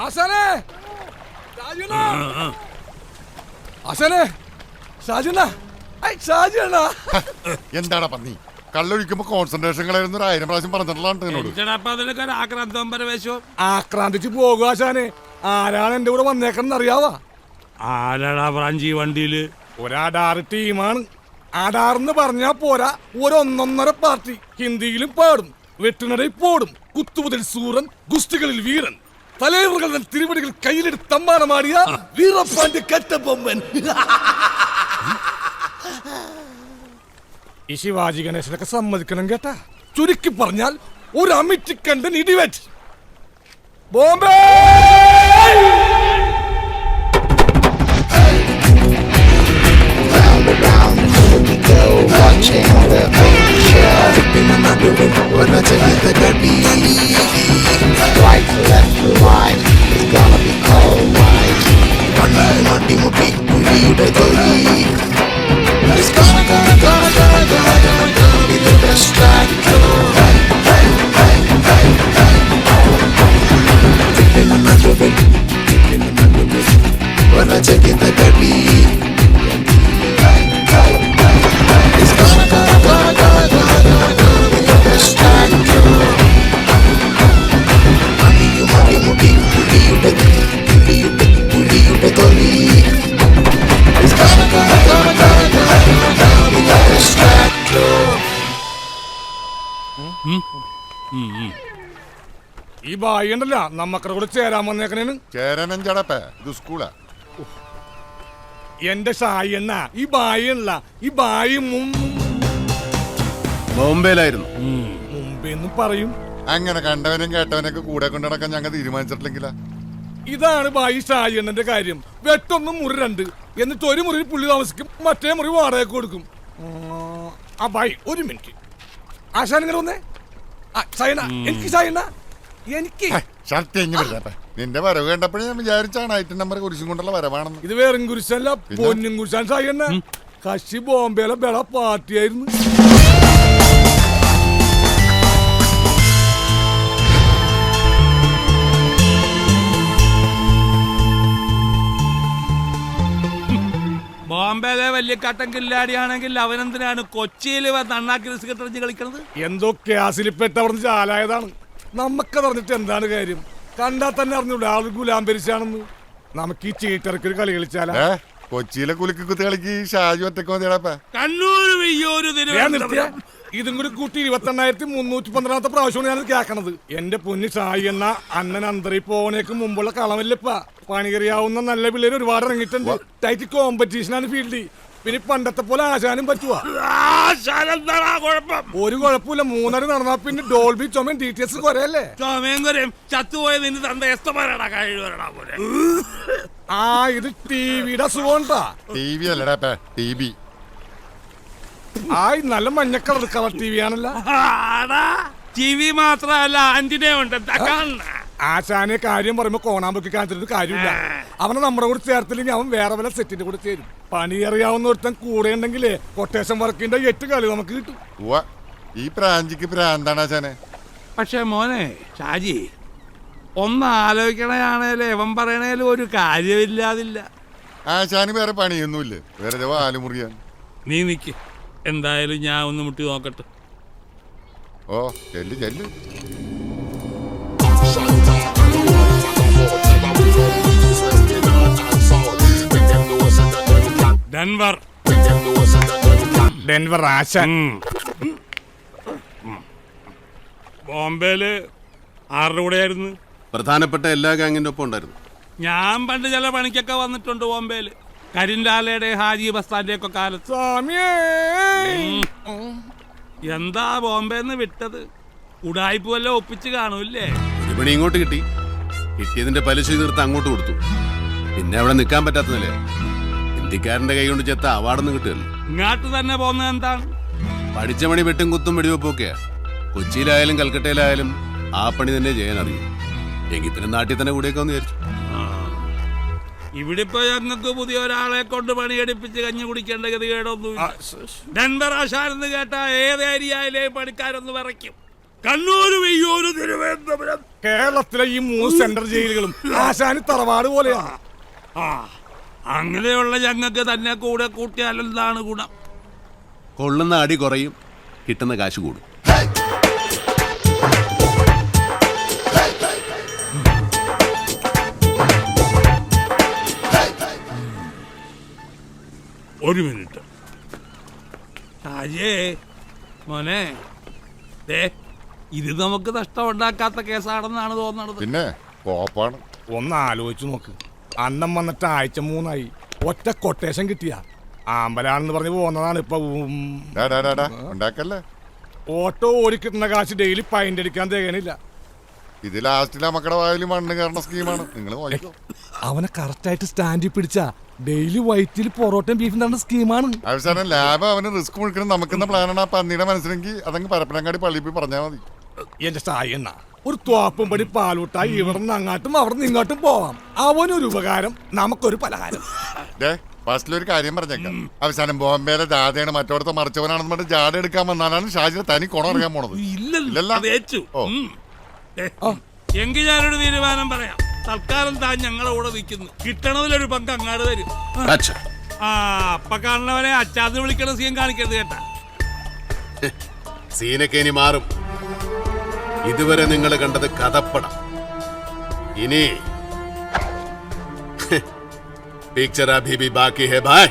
ആശാനെ എന്താടാ പന്നി കള്ളൊഴിക്കുമ്പോ കോൺസെൻട്രേഷൻ കളയുന്ന 1000 പ്രാവശ്യം പറഞ്ഞിട്ടുള്ള ആക്രാന്തിച്ച് പോകുക ആശാനെ. ആരാണ് എന്റെ കൂടെ വന്നേക്കണെന്ന് അറിയാവാ? ആരാടാ ബ്രാഞ്ചി വണ്ടിയില്? ഒരാടാറ് ടീമാണ്. ആടാറെന്ന് പറഞ്ഞാ പോരാ, ഒരൊന്നൊന്നര പാർട്ടി. ഹിന്ദിയിലും പാടും, വെട്ടുനടയിൽ പോടും, കുത്തുമുതൽ സൂരൻ, ഗുസ്തികളിൽ വീരൻ, തലൈവറുകൾ തിരുവടികൾ കയ്യിലെടുത്ത് തമ്മാനമാടിയ വീരപ്പാന്റെ കെട്ടബൊമ്മൻ. ഈ ശിവാജി ഗണേശനൊക്കെ സമ്മതിക്കണം കേട്ടാ. ചുരുക്കി പറഞ്ഞാൽ ഒരു അമിറ്റിക്കണ്ടൻ ഇടിവെറ്റ്. Bombay watching the picture in another room. When I tell you the dirty, right, left, right, it's gonna be alright. One night, my big booty, the dirty. It's gonna be the best track. In another room, when I tell you the dirty. ഈ ബായി ഉണ്ടല്ല നമ്മക്കടെ കൂടെ ചേരാൻ വന്നേക്കണേന്. ചേരാനഞ്ചടപ്പേ, ഇത് സ്കൂളാ. എന്റെ ഷായി എണ്ണ ഈ ബായി ഉള്ള ഈ ബായി ബോംബെയിലായിരുന്നു. മുമ്പെന്നും പറയും. അങ്ങനെ കണ്ടവനും കേട്ടവനൊക്കെ കൂടെ കൊണ്ട് നടക്കാൻ ഞങ്ങൾ തീരുമാനിച്ചിട്ടില്ലെങ്കിലാ. ഇതാണ് ബായി ഷായി എണ്ണന്റെ കാര്യം. വെട്ടൊന്നും മുറി 2, എന്നിട്ട് ഒരു മുറി പുള്ളി താമസിക്കും, മറ്റേ മുറി വാടകയ്ക്ക് കൊടുക്കും. ആ ബായി ഒരു മിനിറ്റ്. ആശാൻ ഇങ്ങനെ വന്നേ. എനിക്ക് ഷായണ്ണ എനിക്ക് നിന്റെ വരവ് കണ്ടപ്പോഴേ ഞാൻ വിചാരിച്ചാണ് ഐറ്റം നമ്പർ കുരിശും കൊണ്ടുള്ള വരവാണെന്ന്. ഇത് വേറും കുരിശല്ല, പൊന്നും കുരിശാൻ ഷായണ്ണ. കശി ബോംബെയിലെ ബെള പാർട്ടിയായിരുന്നു. ബോംബെയിലെ വലിയ കട്ടൻ കില്ലാടിയാണെങ്കിൽ അവനെന്തിനാണ് കൊച്ചിയിൽ നന്നാക്കി റിസ്ക് കളിക്കുന്നത്? എന്തോ ക്യാസിൽപ്പെട്ടവർന്ന് ചാലായതാണ്. നമുക്കതറിഞ്ഞിട്ട് എന്താണ് കാര്യം? കണ്ടാൽ തന്നെ അറിഞ്ഞൂടെ ആൾ ഗുലാംബരിച്ചാണെന്ന്. നമുക്ക് ഈ ചീട്ടിറക്കൊരു കളി കളിച്ചാലാ? കൊച്ചിയിലെ കുലുക്കി കുത്തി കളിക്ക് ഷാജു ഒറ്റക്ക് മതിയടാപ്പ. ഇതും കൂടി കൂട്ടി 28,312 പ്രാവശ്യമാണ് ഞാൻ കേൾക്കണത്. എന്റെ പൊന്നു ഷായി എന്ന അണ്ണൻ അന്തരി പോണേക്ക് മുമ്പുള്ള കളമല്ലപ്പ. പണികറിയാവുന്ന നല്ല പിള്ളേര് ഒരുപാട് ഇറങ്ങിയിട്ടുണ്ട്. ടൈറ്റ് കോമ്പറ്റീഷനാണ് ഫീൽഡ്. പിന്നെ പണ്ടത്തെ പോലെ ആശാനും പറ്റുവാ? ഒരു കുഴപ്പമില്ല. 3 നടന്നാ പിന്നെ ഡോൾബി ചുമയും DTS കുറയല്ലേ? ആ ഇത് ടിവിയുടെ അസുഖണ്ടാ. TV അല്ലടാ, TV. ആയി നല്ല മഞ്ഞ കളർ TV ആണല്ലോ. TV മാത്രല്ല ആന്റിനെ ഉണ്ട്. ആശാനെ കാര്യം പറയുമ്പോ കോണാമ്പൊക്കെ കാണിച്ചിട്ട് കാര്യമില്ല. അവനെ നമ്മുടെ കൂടെ ചേർത്തില്ലെങ്കിൽ അവൻ വേറെ വല്ല സെറ്റിന്റെ കൂടെ ചേരും. പണി അറിയാവുന്ന ഒരുത്തൻ കൂടെ ഉണ്ടെങ്കിലേ കൊട്ടേഷൻ വർക്കിന്റെ 8 കളി നമുക്ക് കിട്ടും. ഈ പ്രാഞ്ചിക്ക് പ്രാന്താണ് ആശാനെ. പക്ഷെ മോനെ ഷാജി, ഒന്ന് ആലോചിക്കണേയാണേലും ഇവൻ പറയണേലും ഒരു കാര്യമില്ലാതില്ല. ആശാന് വേറെ പണിയൊന്നുമില്ലേ, വെറുതെ വാലുമുറിയാൻ. നീ നിക്ക്, എന്തായാലും ഞാൻ ഒന്ന് മുട്ടി നോക്കട്ടെ. ഓ ചെല്ല് ചെല്ല്. ഡെൻവർ ആശാൻ. ബോംബെയില് ആരുടെ കൂടെയായിരുന്നു? പ്രധാനപ്പെട്ട എല്ലാ ഗാങ്ങിന്റെ ഒപ്പം ഉണ്ടായിരുന്നു. ഞാൻ പണ്ട് ചില പണിക്കൊക്കെ വന്നിട്ടുണ്ട് ബോംബെയില്. കരിൻലാലയുടെ ഹാജി ബസ്താന്റെ ഒക്കെ കാലത്ത്. എന്താ ബോംബെന്ന് വിട്ടത്? ഉടായ്പ വല്ല ഒപ്പിച്ച് കാണൂല്ലേ? ഒരു പണി ഇങ്ങോട്ട് കിട്ടി, കിട്ടിയതിന്റെ പലിശ തീർത്ത് അങ്ങോട്ട് കൊടുത്തു. പിന്നെ അവിടെ നിൽക്കാൻ പറ്റാത്ത നില. ഹിന്ദിക്കാരന്റെ കൈ കൊണ്ട് ചെത്ത അവാർഡൊന്നും കിട്ടുമല്ലോ. ഇങ്ങോട്ട് തന്നെ പോകുന്നത് എന്താണ്? പഠിച്ച പണി വെട്ടും കുത്തും വെടിവെപ്പൊക്കെയാ. കൊച്ചിയിലായാലും കൽക്കട്ടയിലായാലും ആ പണി തന്നെ ചെയ്യാൻ അറിയും. എങ്കിൽ പിന്നെ നാട്ടിൽ തന്നെ കൂടെയൊക്കെ ഒന്ന് വിചാരിച്ചു. ഇവിടെ ഇപ്പൊ ഞങ്ങൾക്ക് പുതിയ ഒരാളെ കൊണ്ട് പണിയെടുപ്പിച്ച് കഞ്ഞി കുടിക്കേണ്ട ഗതികേടൊന്നും. ഡെൻവർ ആശാൻ എന്ന് കേട്ടാ ഏത് ഏരിയയിലെ പണിക്കാരൊന്ന് വിറയ്ക്കും. കണ്ണൂര് വെയ്യൂര് തിരുവനന്തപുരം. കേരളത്തിലെ ഈ 3 സെൻട്രൽ ജയിലുകളും ആശാനി തറവാട് പോലെയാണ്. ആ അങ്ങനെയുള്ള ഞങ്ങൾക്ക് തന്നെ കൂടെ കൂട്ടിയാലെന്താണ് ഗുണം? കൊള്ളുന്ന അടി കുറയും, കിട്ടുന്ന കാശ് കൂടും. ഒരു മിനിറ്റ്. ഷാജിയേ മോനെ, ദേ ഇത് നമുക്ക് നഷ്ടമുണ്ടാക്കാത്ത കേസാണെന്നാണ് തോന്നണത്. പിന്നെ കോപ്പാണ്. ഒന്ന് ആലോചിച്ചു നോക്ക്. അന്നം വന്നിട്ട് ആഴ്ച 3 ആയി. ഒറ്റ കൊട്ടേഷൻ കിട്ടിയ ആമ്പലാണെന്ന് പറഞ്ഞ് പോകുന്നതാണ് ഇപ്പൊ. ഉണ്ടാക്കല്ലേ. ഓട്ടോ ഓടി കിട്ടുന്ന കാശ് ഡെയിലി പൈൻ്റ് അടിക്കാൻ തികയണില്ല. ഇത് ലാസ്റ്റിൽ മക്കളുടെ വായിലും മണ്ണ് കയറുന്ന സ്കീമാണ്. നിങ്ങൾ നോക്കിക്കോ. അവനെ കറക്റ്റായിട്ട് സ്റ്റാൻഡിൽ പിടിച്ച ഡെയിലി വൈറ്റിൽ പൊറോട്ടയും ബീഫും തന്ന സ്കീമാണ്. അവസാനം ലാബ് അവന് റിസ്ക് മുഴുക്കണം നമുക്കെന്ന പ്ലാനാണ്. ആ പന്നിയുടെ മനസ്സിലെങ്കിൽ അതങ്ങ് പരപ്പനങ്ങാടി പള്ളിയിൽ പോയി പറഞ്ഞാൽ മതി. എന്റെ സായി എണ്ണ ഒരു തോപ്പും പടി പാലൂട്ടായി ഇവിടെ നിന്ന് അങ്ങാട്ടും അവിടെ നിന്ന് ഇങ്ങോട്ടും പോവാം. അവനൊരു ഉപകാരം, നമുക്കൊരു പലഹാരം. ഫസ്റ്റിലൊരു കാര്യം പറഞ്ഞേക്കാം. അവസാനം ബോംബെയിലെ ജാഥയാണ് മറ്റോടത്തെ മറിച്ചവനാണെന്ന് പറഞ്ഞിട്ട് ജാഥ എടുക്കാൻ വന്നാലാണ് ഷാജിനെ തനി കുണം അറിയാൻ പോണത്. ഇല്ലല്ലോ. എങ്കിൽ ഞാനൊരു തീരുമാനം പറയാം. തൽക്കാലം താൻ ഞങ്ങളുടെ കൂടെ നിൽക്കുന്നു. കിട്ടണതിലൊരു പങ്ക് അങ്ങാട് തരും. ആ അപ്പ കാണുന്നവരെ അച്ചാന്ന് വിളിക്കണ സീൻ കാണിക്കരുത് കേട്ടാ. സീനൊക്കെ ഇനി മാറും. ഇതുവരെ നിങ്ങൾ കണ്ടത് കഥപ്പടം. ഇനി പിക്ചർ അഭി ഭി ബാക്കി ഹെ ഭായ്.